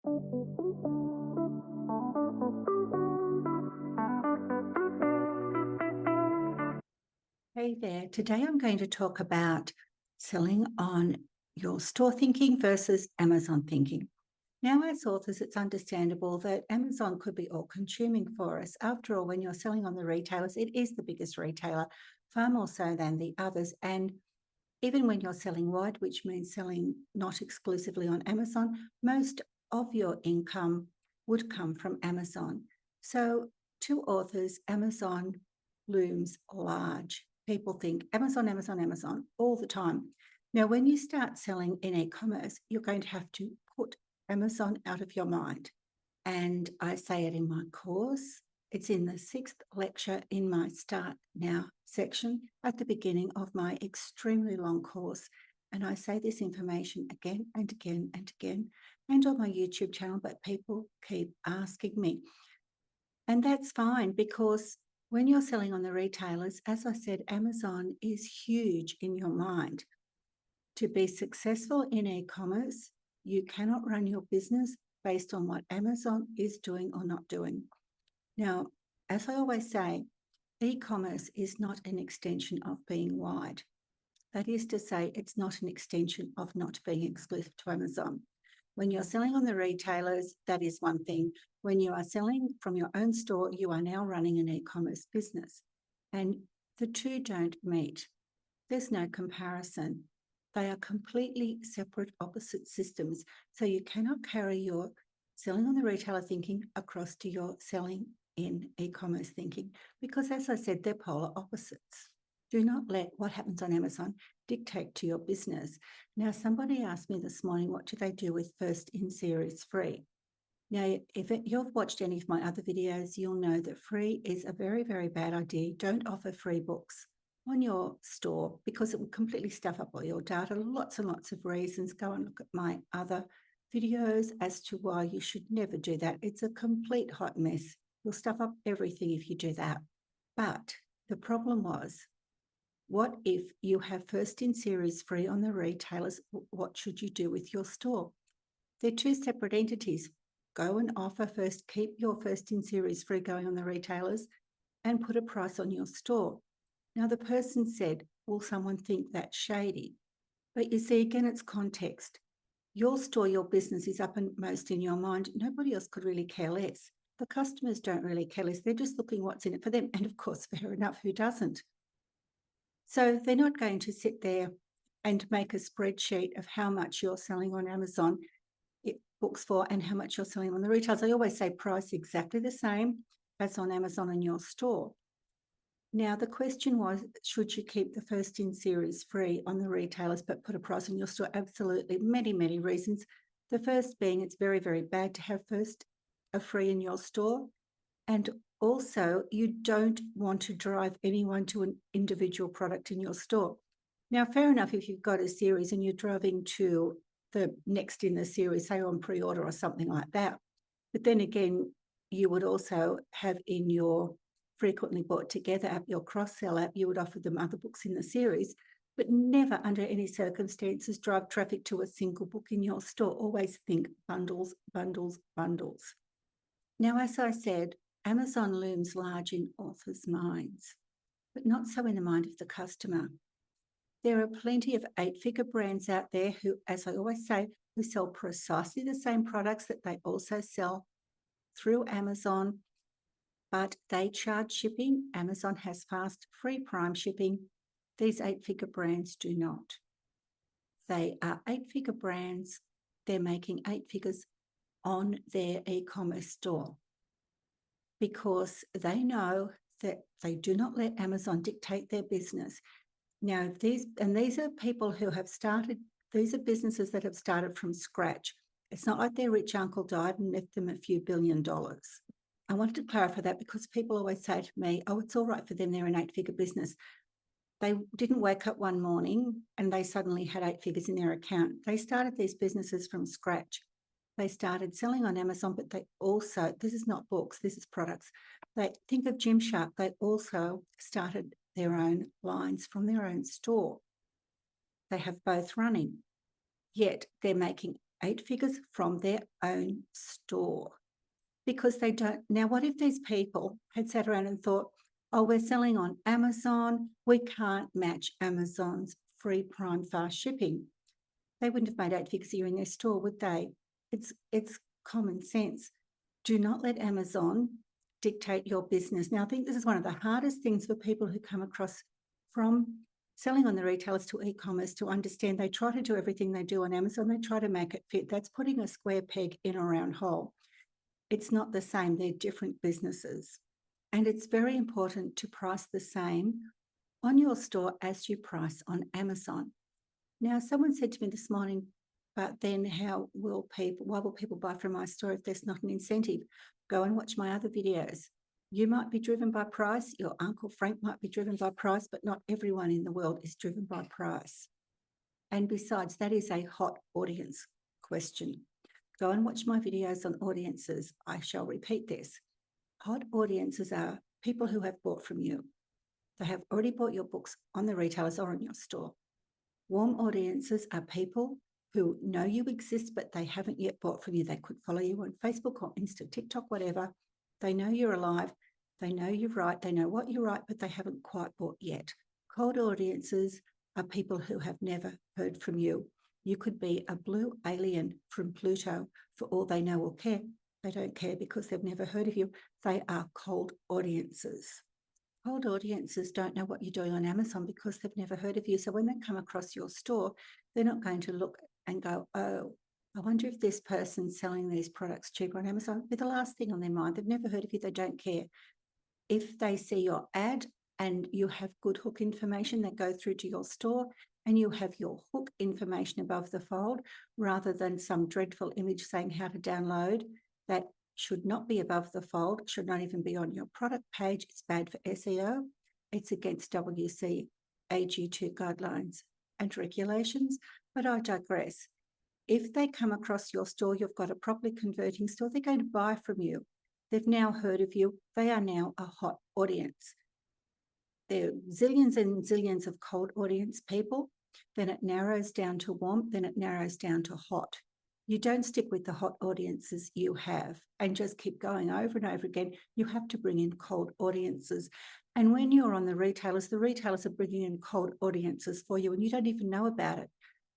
Hey there. Today I'm going to talk about selling on your store thinking versus Amazon thinking. Now, as authors, it's understandable that Amazon could be all consuming for us. After all, when you're selling on the retailers, it is the biggest retailer, far more so than the others. And even when you're selling wide, which means selling not exclusively on Amazon, most of your income would come from Amazon. So, to authors, Amazon looms large. People think Amazon, Amazon, Amazon all the time. Now, when you start selling in e-commerce, you're going to have to put Amazon out of your mind. And I say it in my course. It's in the 6th lecture in my Start Now section at the beginning of my extremely long course. And I say this information again and again and again, and on my YouTube channel, but people keep asking me. And that's fine, because when you're selling on the retailers, as I said, Amazon is huge in your mind. To be successful in e-commerce, you cannot run your business based on what Amazon is doing or not doing. Now, as I always say, e-commerce is not an extension of being wide. That is to say, it's not an extension of not being exclusive to Amazon. When you're selling on the retailers, that is one thing. When you are selling from your own store, you are now running an e-commerce business. And the two don't meet. There's no comparison. They are completely separate, opposite systems. So you cannot carry your selling on the retailer thinking across to your selling in e-commerce thinking, because, as I said, they're polar opposites. Do not let what happens on Amazon dictate to your business. Now, somebody asked me this morning, what do they do with first in series free? Now, if you've watched any of my other videos, you'll know that free is a very, very bad idea. Don't offer free books on your store, because it will completely stuff up all your data. Lots and lots of reasons. Go and look at my other videos as to why you should never do that. It's a complete hot mess. You'll stuff up everything if you do that. But the problem was, what if you have first in series free on the retailers? What should you do with your store? They're two separate entities. Go and offer first, keep your first in series free going on the retailers, and put a price on your store. Now, the person said, will someone think that's shady? But you see, again, it's context. Your store, your business is uppermost in your mind. Nobody else could really care less. The customers don't really care less. They're just looking what's in it for them. And of course, fair enough, who doesn't? So they're not going to sit there and make a spreadsheet of how much you're selling on Amazon books for and how much you're selling on the retailers. I always say price exactly the same as on Amazon in your store. Now, the question was, should you keep the first in series free on the retailers but put a price on your store? Absolutely. Many, many reasons. The first being, it's very, very bad to have first a free in your store. And also, you don't want to drive anyone to an individual product in your store. Now, fair enough, if you've got a series and you're driving to the next in the series, say on pre-order or something like that. But then again, you would also have in your frequently bought together app, your cross-sell app, you would offer them other books in the series, but never under any circumstances drive traffic to a single book in your store. Always think bundles, bundles, bundles. Now, as I said, Amazon looms large in authors' minds, but not so in the mind of the customer. There are plenty of 8-figure brands out there who, as I always say, who sell precisely the same products that they also sell through Amazon, but they charge shipping. Amazon has fast, free Prime shipping. These 8-figure brands do not. They are 8-figure brands. They're making 8 figures on their e-commerce store because they know that they do not let Amazon dictate their business. Now, these are people who have started, these are businesses that have started from scratch. It's not like their rich uncle died and left them a few $1 billion. I wanted to clarify that because people always say to me, oh, it's all right for them, they're an 8-figure business. They didn't wake up one morning and they suddenly had 8 figures in their account. They started these businesses from scratch. They started selling on Amazon, but they also, this is not books, this is products. They think of Gymshark, they also started their own lines from their own store. They have both running, yet they're making 8 figures from their own store because they don't. Now, what if these people had sat around and thought, oh, we're selling on Amazon, we can't match Amazon's free Prime fast shipping? They wouldn't have made 8 figures a year in their store, would they? It's common sense. Do not let Amazon dictate your business. Now, I think this is one of the hardest things for people who come across from selling on the retailers to e-commerce to understand. They try to do everything they do on Amazon. They try to make it fit. That's putting a square peg in a round hole. It's not the same. They're different businesses. And it's very important to price the same on your store as you price on Amazon. Now, someone said to me this morning, but then why will people buy from my store if there's not an incentive? Go and watch my other videos. You might be driven by price. Your Uncle Frank might be driven by price, but not everyone in the world is driven by price. And besides, that is a hot audience question. Go and watch my videos on audiences. I shall repeat this. Hot audiences are people who have bought from you. They have already bought your books on the retailers or in your store. Warm audiences are people who know you exist, but they haven't yet bought from you. They could follow you on Facebook or Insta, TikTok, whatever. They know you're alive. They know you write. They know what you write, but they haven't quite bought yet. Cold audiences are people who have never heard from you. You could be a blue alien from Pluto for all they know or care. They don't care because they've never heard of you. They are cold audiences. Cold audiences don't know what you're doing on Amazon because they've never heard of you. So when they come across your store, they're not going to look and go, oh, I wonder if this person's selling these products cheaper on Amazon. It'll be the last thing on their mind. They've never heard of you. They don't care. If they see your ad and you have good hook information that go through to your store and you have your hook information above the fold rather than some dreadful image saying how to download, that should not be above the fold, should not even be on your product page. It's bad for SEO. It's against WC AG2 guidelines and regulations, but I digress. If they come across your store, you've got a properly converting store, they're going to buy from you. They've now heard of you. They are now a hot audience. There are zillions and zillions of cold audience people. Then it narrows down to warm, then it narrows down to hot. You don't stick with the hot audiences you have and just keep going over and over again. You have to bring in cold audiences. And when you're on the retailers are bringing in cold audiences for you and you don't even know about it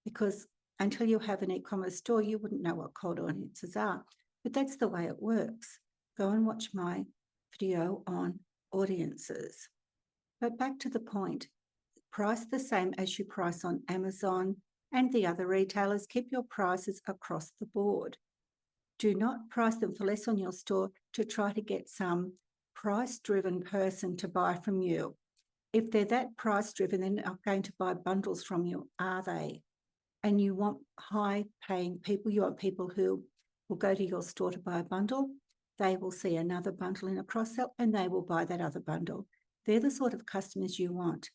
because until you have an e-commerce store, you wouldn't know what cold audiences are. But that's the way it works. Go and watch my video on audiences. But back to the point, price the same as you price on Amazon and the other retailers. Keep your prices across the board. Do not price them for less on your store to try to get some price-driven person to buy from you. If they're that price-driven, they're not going to buy bundles from you, are they? And you want high-paying people. You want people who will go to your store to buy a bundle. They will see another bundle in a cross-sell and they will buy that other bundle. They're the sort of customers you want.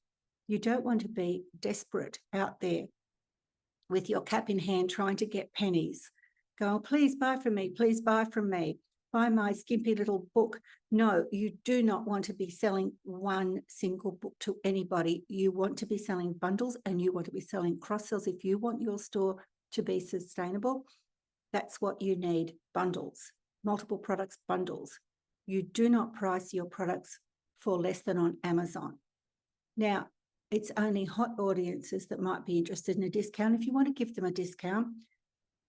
You don't want to be desperate out there with your cap in hand trying to get pennies. Go, please buy from me, please buy from me. Buy my skimpy little book. No, you do not want to be selling one single book to anybody. You want to be selling bundles and you want to be selling cross-sells. If you want your store to be sustainable, that's what you need, bundles, multiple products, bundles. You do not price your products for less than on Amazon. Now, it's only hot audiences that might be interested in a discount. If you want to give them a discount,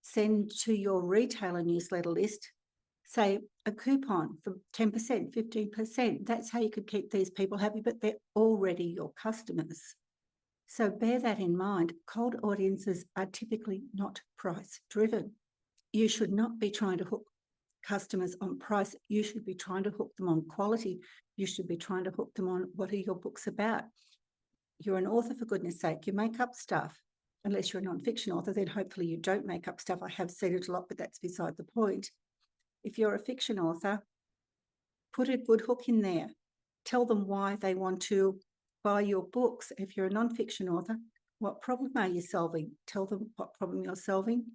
send to your retailer newsletter list, say a coupon for 10%, 15%. That's how you could keep these people happy, but they're already your customers. So bear that in mind. Cold audiences are typically not price driven. You should not be trying to hook customers on price. You should be trying to hook them on quality. You should be trying to hook them on what are your books about. You're an author, for goodness sake. You make up stuff. Unless you're a non-fiction author, then hopefully you don't make up stuff. I have said it a lot, but that's beside the point. If you're a fiction author, put a good hook in there. Tell them why they want to buy your books. If you're a non-fiction author, what problem are you solving? Tell them what problem you're solving.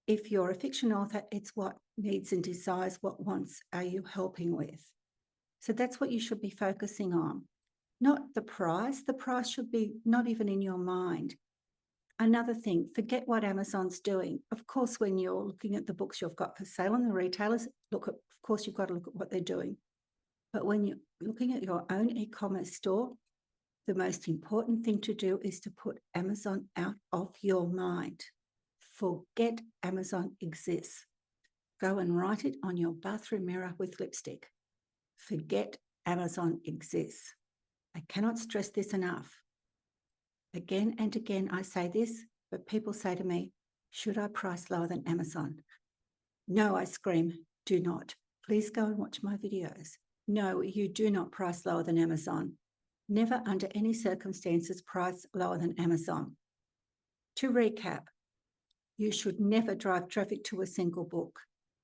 If you're a fiction author, it's what needs and desires, what wants are you helping with. So that's what you should be focusing on. Not the price. The price should be not even in your mind. Another thing, forget what Amazon's doing. Of course, when you're looking at the books you've got for sale on the retailers, of course, you've got to look at what they're doing. But when you're looking at your own e-commerce store, the most important thing to do is to put Amazon out of your mind. Forget Amazon exists. Go and write it on your bathroom mirror with lipstick. Forget Amazon exists. I cannot stress this enough. Again and again, I say this, but people say to me, should I price lower than Amazon? No, I scream, do not. Please go and watch my videos. No, you do not price lower than Amazon. Never under any circumstances price lower than Amazon. To recap, you should never drive traffic to a single book.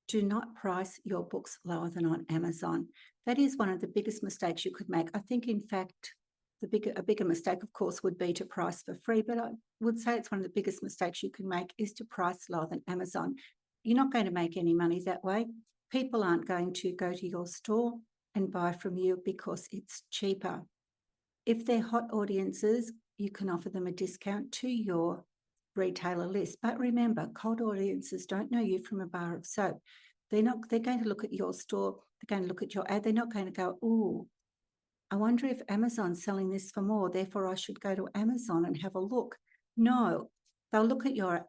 Do not price your books lower than on Amazon. That is one of the biggest mistakes you could make. I think, in fact, a bigger mistake, of course, would be to price for free, but I would say it's one of the biggest mistakes you can make is to price lower than Amazon. You're not going to make any money that way. People aren't going to go to your store and buy from you because it's cheaper. If they're hot audiences, you can offer them a discount to your retailer list. But remember, cold audiences don't know you from a bar of soap. They're going to look at your store, they're going to look at your ad, they're not going to go, ooh, I wonder if Amazon's selling this for more, therefore I should go to Amazon and have a look. No, they'll look at your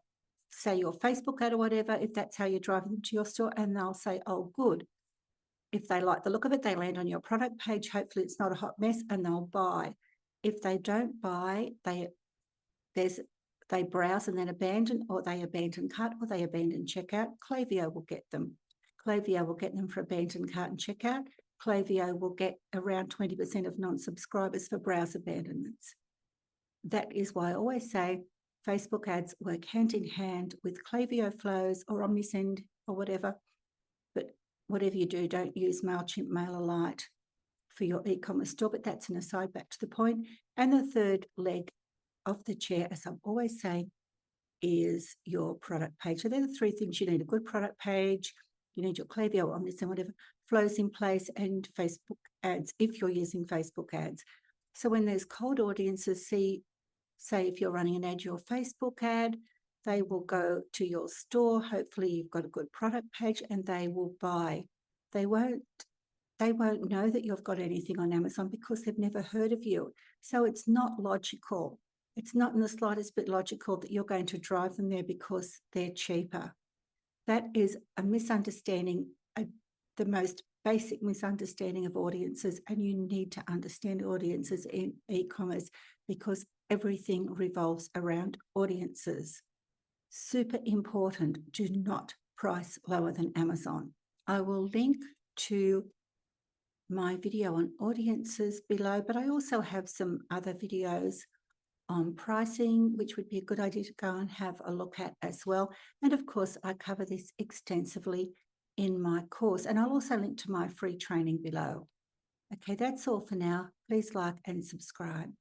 Facebook ad or whatever, if that's how you're driving them to your store, and they'll say, oh, good. If they like the look of it, they land on your product page. Hopefully it's not a hot mess, and they'll buy. If they don't buy, they browse and then abandon, or they abandon cart, or they abandon checkout. Klaviyo will get them. Klaviyo will get them for abandoned cart and checkout. Klaviyo will get around 20% of non-subscribers for browse abandonments. That is why I always say Facebook ads work hand in hand with Klaviyo flows or OmniSend or whatever. But whatever you do, don't use MailChimp, MailerLite for your e-commerce store, but that's an aside, back to the point. And the third leg of the chair, as I'm always saying, is your product page. So they're the three things you need: a good product page, you need your Klaviyo, OmniSend, whatever, flows in place, and Facebook ads, if you're using Facebook ads. So when there's cold audiences, say if you're running an ad, your Facebook ad, they will go to your store. Hopefully you've got a good product page, and they will buy. They won't know that you've got anything on Amazon because they've never heard of you. So it's not logical. It's not in the slightest bit logical that you're going to drive them there because they're cheaper. That is a misunderstanding, the most basic misunderstanding of audiences, and you need to understand audiences in e-commerce because everything revolves around audiences. Super important. Do not price lower than Amazon. I will link to my video on audiences below, but I also have some other videos on pricing, which would be a good idea to go and have a look at as well. And of course, I cover this extensively in my course, and I'll also link to my free training below. Okay, that's all for now. Please like and subscribe.